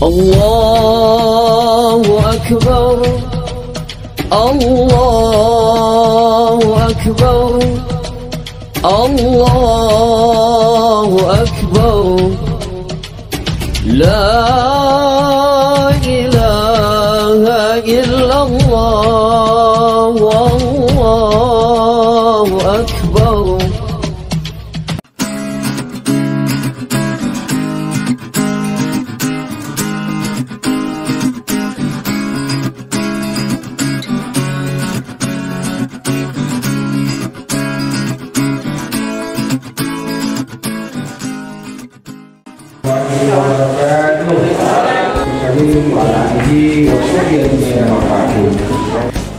الله أكبر الله أكبر الله أكبر لا إله إلا الله والله أكبر.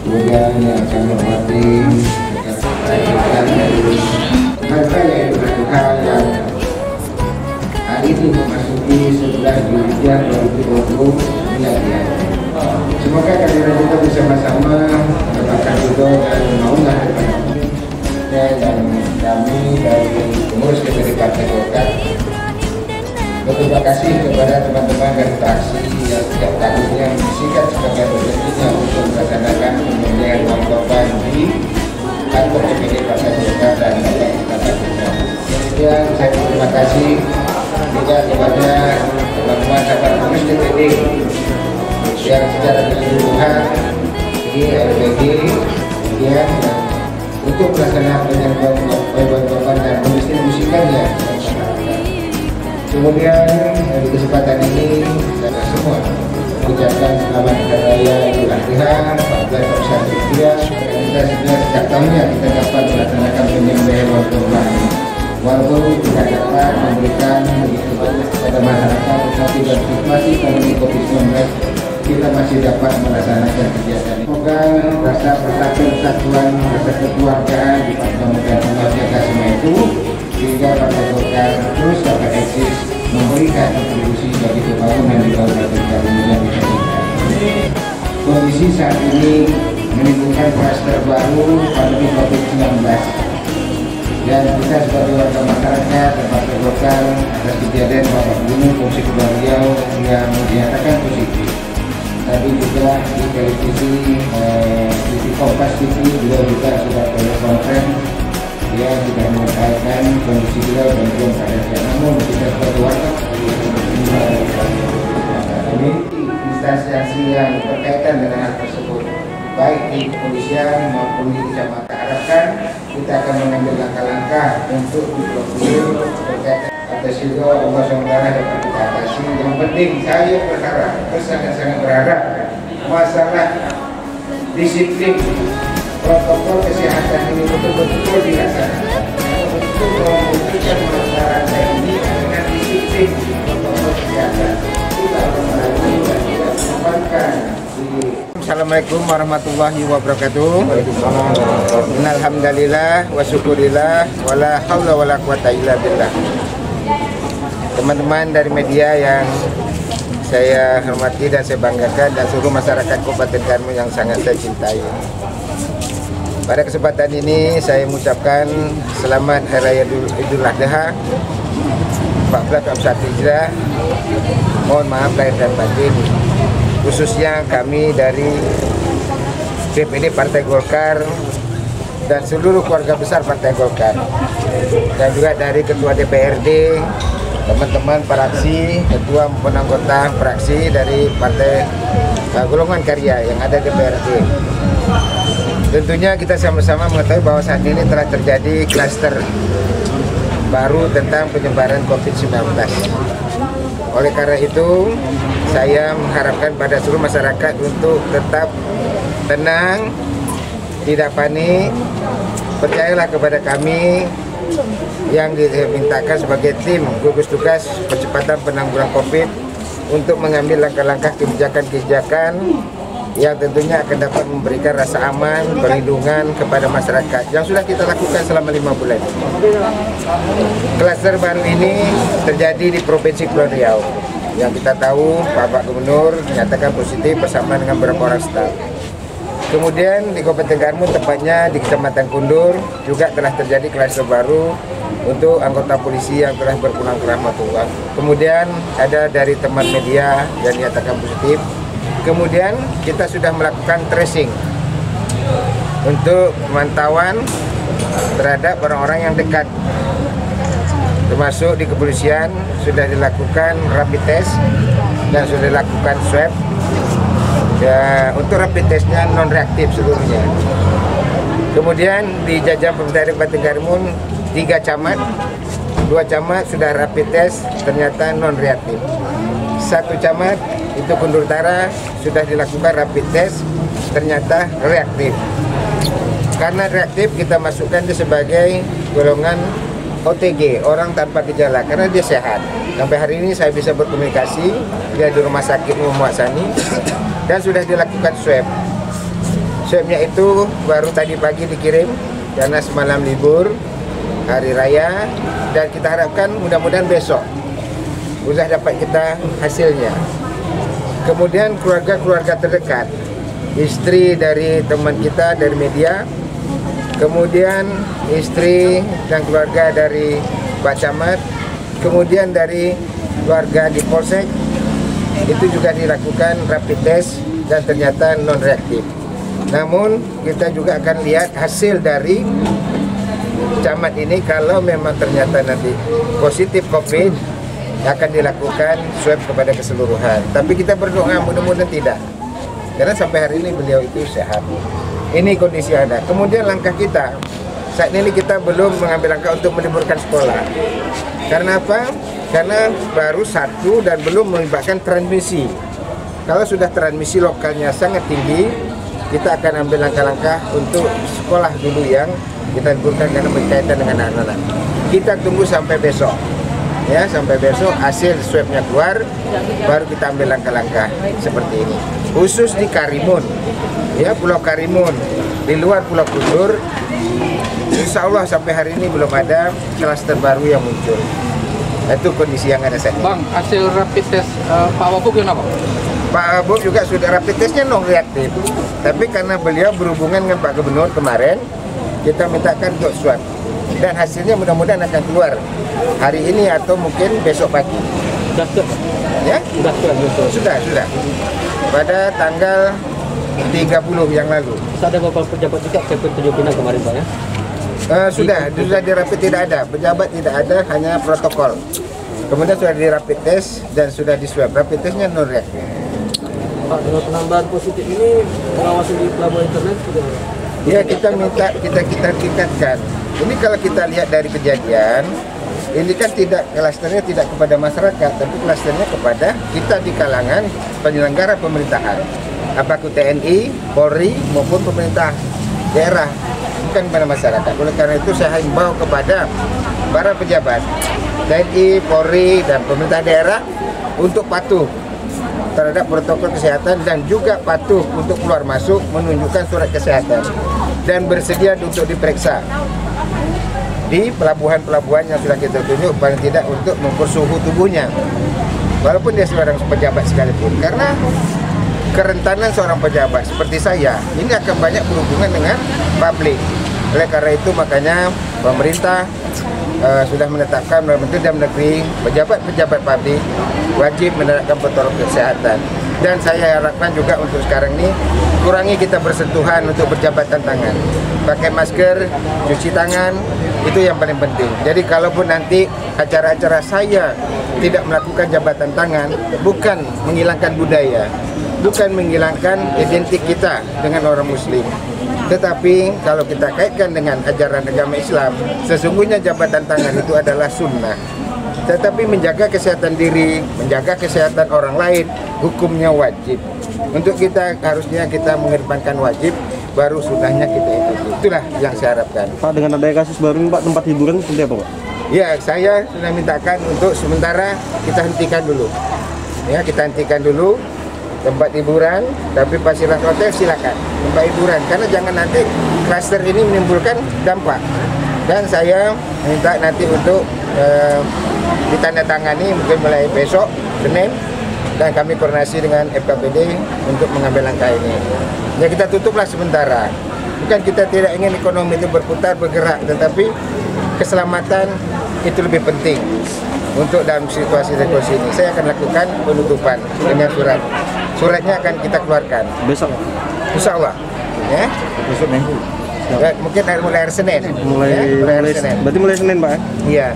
Kemudian yang kami hormati hal-hal yang hari ini memasuki 11 Julhijjah 2020 miladiah. Semoga kehadiran kita bersama-sama mendapatkan ridho dan maunah dan kami dari pengurus DPD Partai Golkar berterima kasih kepada teman-teman dari fraksi yang setiap tahunnya menyisikan sebagian rezekinya untuk melaksanakan pemilihan Oktober di kantor DPD Partai Golkar dan Bapak Gubernur. Kemudian saya berterima kasih juga kepada teman-teman sahabat pengurus DPD yang secara keseluruhan di LPG kemudian untuk melaksanakan penyaluran dan mendistribusikannya. Kemudian di kesempatan ini saya semua mengucapkan selamat hari raya Idul Adha 14 Hijriah. Kita sudah sejak tahunnya kita dapat melaksanakan penyembelihan hewan kurban. Walaupun tidak dapat memberikan begitu banyak kepada masyarakat, tetapi dari situasi pandemi COVID-19 kita masih dapat melaksanakan kegiatan ini. Semoga rasa persatuan, rasa kekeluargaan di Partai Golkar semua itu sehingga Partai Golkar terus dapat eksis memberikan kontribusi bagi pembangunan di Kabupaten Karimun Jawa. Kondisi saat ini menimbulkan kluster baru pandemi COVID-19 dan kita sebagai warga masyarakat dan Partai Golkar atas kejadian Bapak Gubernur Fungsi Kedua Riau yang dinyatakan positif. Tadi juga di televisi TV Kompas TV beliau juga sudah telekonferensi dia tidak mengatakan kondisi beliau dan belum keadaan. Namun kita sebagai warga ini instansi yang berkaitan dengan hal tersebut, baik di kepolisian maupun di kecamatan, harapkan kita akan mengambil langkah-langkah untuk diproses berkaitan atas itu Allah SWT dapat kita atasi. Yang penting saya berharap, sangat-sangat berharap masalah disiplin protokol kesehatan ini betul-betul dilaksanakan, betul-betul mewujudkan masyarakat ini dengan disiplin protokol kesehatan. Kita berharap dan kita kembangkan. Assalamualaikum warahmatullahi wabarakatuh. Alhamdulillah wa syukurillah wala haula wala quwata illa billah. Teman-teman dari media yang saya hormati dan saya banggakan dan seluruh masyarakat Kabupaten Karimun yang sangat saya cintai. Pada kesempatan ini saya mengucapkan selamat Hari Raya Idul Adha 14 Hijriah. Mohon maaf lahir dan batin, khususnya kami dari DPD Partai Golkar dan seluruh keluarga besar Partai Golkar dan juga dari Ketua DPRD, teman-teman fraksi, ketua maupun anggota fraksi dari Partai Golongan Karya yang ada di DPRD. Tentunya kita sama-sama mengetahui bahwa saat ini telah terjadi klaster baru tentang penyebaran COVID-19. Oleh karena itu, saya mengharapkan pada seluruh masyarakat untuk tetap tenang, tidak panik. Percayalah kepada kami yang dimintakan sebagai tim gugus tugas percepatan penanggulangan COVID untuk mengambil langkah-langkah kebijakan-kebijakan yang tentunya akan dapat memberikan rasa aman, perlindungan kepada masyarakat yang sudah kita lakukan selama 5 bulan. Klaster baru ini terjadi di Provinsi Kepulauan Riau yang kita tahu Bapak Gubernur menyatakan positif bersama dengan beberapa orang staf. Kemudian di Kabupaten Karimun, tepatnya di Kecamatan Kundur, juga telah terjadi klaster baru untuk anggota polisi yang telah berpulang ke rahmatullah. Kemudian ada dari teman media yang dinyatakan positif. Kemudian kita sudah melakukan tracing untuk pemantauan terhadap orang-orang yang dekat, termasuk di kepolisian sudah dilakukan rapid test dan sudah dilakukan swab. Ya, untuk rapid testnya non reaktif seluruhnya. Kemudian di Jajaran Pemerintahan Kabupaten Karimun 3 camat, 2 camat sudah rapid test ternyata non reaktif. 1 camat itu Kundur Utara sudah dilakukan rapid test ternyata reaktif. Karena reaktif kita masukkan dia sebagai golongan OTG, orang tanpa gejala, karena dia sehat. Sampai hari ini saya bisa berkomunikasi, dia di Rumah Sakit Muhammad Sani dan sudah dilakukan swab. Swabnya itu baru tadi pagi dikirim karena semalam libur hari raya, dan kita harapkan mudah-mudahan besok sudah dapat kita hasilnya. Kemudian keluarga-keluarga terdekat, istri dari teman kita dari media, kemudian istri dan keluarga dari Pak Camat, kemudian dari keluarga di Polsek, itu juga dilakukan rapid test dan ternyata non reaktif. Namun kita juga akan lihat hasil dari camat ini, kalau memang ternyata nanti positif COVID akan dilakukan swab kepada keseluruhan. Tapi kita berdoa mudah-mudahan tidak, karena sampai hari ini beliau itu sehat. Ini kondisi ada. Kemudian langkah kita saat ini, kita belum mengambil langkah untuk meliburkan sekolah. Karena apa? Karena baru 1 dan belum melibatkan transmisi. Kalau sudah transmisi lokalnya sangat tinggi, kita akan ambil langkah-langkah untuk sekolah dulu yang kita liburkan karena berkaitan dengan anak-anak. Kita tunggu sampai besok, ya, sampai besok hasil swabnya keluar, baru kita ambil langkah-langkah seperti ini. Khusus di Karimun, ya, Pulau Karimun, di luar Pulau Kundur, insya Allah sampai hari ini belum ada klaster baru yang muncul. Itu kondisi yang ada saat ini. Bang, hasil rapid test Pak Wabub kenapa? Pak Wabub juga sudah rapid testnya non reaktif, tapi karena beliau berhubungan dengan Pak Gubernur kemarin, kita mintakan untuk swab, dan hasilnya mudah-mudahan akan keluar hari ini atau mungkin besok pagi. Ya? Sudah. Pada tanggal 30 yang lalu. Ada beberapa pejabat juga ke Tanjung Pinang kemarin, Pak, ya? Sudah dirapid, tidak ada pejabat, tidak ada, hanya protokol. Kemudian sudah dirapid tes dan sudah di swab. Rapid testnya non reaktif. Pak, dengan penambahan positif ini pengawasan di pelabuhan internet sudah. Ya, kita minta kita tingkatkan. Ini kalau kita lihat dari kejadian, ini kan tidak klasternya tidak kepada masyarakat, tapi klasternya kepada kita di kalangan penyelenggara pemerintahan, apakah TNI, Polri maupun pemerintah daerah, bukan pada masyarakat. Oleh karena itu saya himbau kepada para pejabat TNI, Polri dan pemerintah daerah untuk patuh terhadap protokol kesehatan dan juga patuh untuk keluar masuk menunjukkan surat kesehatan dan bersedia untuk diperiksa di pelabuhan-pelabuhan yang sudah kita tunjuk, paling tidak untuk mengukur suhu tubuhnya, walaupun dia seorang pejabat sekalipun. Karena kerentanan seorang pejabat seperti saya ini akan banyak berhubungan dengan publik. Oleh karena itu makanya pemerintah sudah menetapkan Menteri Dalam Negeri, pejabat-pejabat publik wajib menerapkan protokol kesehatan. Dan saya harapkan juga untuk sekarang ini kurangi kita bersentuhan untuk berjabatan tangan, pakai masker, cuci tangan, itu yang paling penting. Jadi kalaupun nanti acara-acara saya tidak melakukan jabatan tangan, bukan menghilangkan budaya, bukan menghilangkan identik kita dengan orang Muslim. Tetapi kalau kita kaitkan dengan ajaran agama Islam, sesungguhnya jabatan tangan itu adalah sunnah. Tetapi menjaga kesehatan diri, menjaga kesehatan orang lain, hukumnya wajib. Untuk kita harusnya kita mengedepankan wajib, baru sunnahnya kita ikuti. Itulah yang saya harapkan. Pak, dengan adanya kasus baru ini, Pak, tempat hiburan seperti apa, Pak? Ya, saya sudah mintakan untuk sementara kita hentikan dulu. Ya, kita hentikan dulu tempat hiburan, tapi fasilitas hotel silakan. Tempat hiburan, karena jangan nanti klaster ini menimbulkan dampak. Dan saya minta nanti untuk ditandatangani mungkin mulai besok Senin, dan kami koordinasi dengan FKPD untuk mengambil langkah ini. Ya, kita tutuplah sementara. Bukan kita tidak ingin ekonomi itu berputar, bergerak, tetapi keselamatan itu lebih penting untuk dalam situasi-situasi ini. Saya akan lakukan penutupan dengan surat. Suratnya akan kita keluarkan Besok. insya Allah ya. Besok minggu. Ya, mungkin mulai hari Senin. Mulai Senin. Berarti mulai Senin, Pak ya? Iya.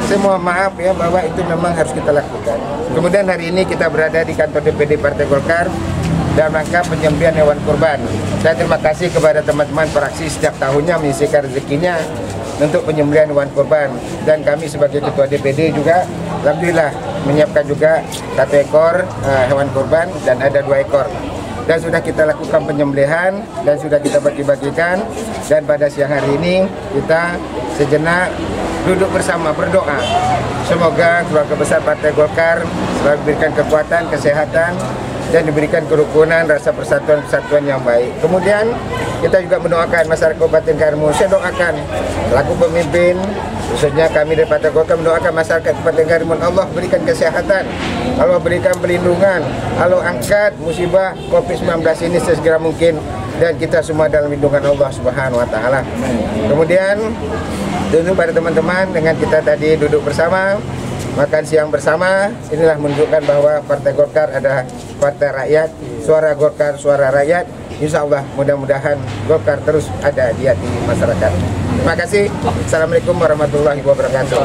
Saya mohon maaf ya bahwa itu memang harus kita lakukan. Kemudian hari ini kita berada di kantor DPD Partai Golkar dalam rangka penyembelihan hewan kurban. Saya terima kasih kepada teman-teman fraksi setiap tahunnya menyisihkan rezekinya untuk penyembelihan hewan kurban, dan kami sebagai ketua DPD juga alhamdulillah menyiapkan juga 1 ekor hewan kurban dan ada 2 ekor. Dan sudah kita lakukan penyembelihan dan sudah kita bagi-bagikan, dan pada siang hari ini kita sejenak duduk bersama berdoa semoga keluarga besar Partai Golkar selalu diberikan kekuatan, kesehatan, dan diberikan kerukunan, rasa persatuan yang baik. Kemudian kita juga mendoakan masyarakat Kabupaten Karimun. Saya doakan selaku pemimpin, khususnya kami dari Partai Golkar mendoakan masyarakat Kabupaten Karimun, Allah berikan kesehatan, Allah berikan perlindungan, Allah angkat musibah COVID-19 ini sesegera mungkin, dan kita semua dalam lindungan Allah Subhanahu wa taala. Kemudian tentu pada teman-teman, dengan kita tadi duduk bersama, makan siang bersama, inilah menunjukkan bahwa Partai Golkar adalah partai rakyat, suara Golkar, suara rakyat. Insya Allah mudah-mudahan Golkar terus ada di hati masyarakat. Terima kasih. Assalamualaikum warahmatullahi wabarakatuh.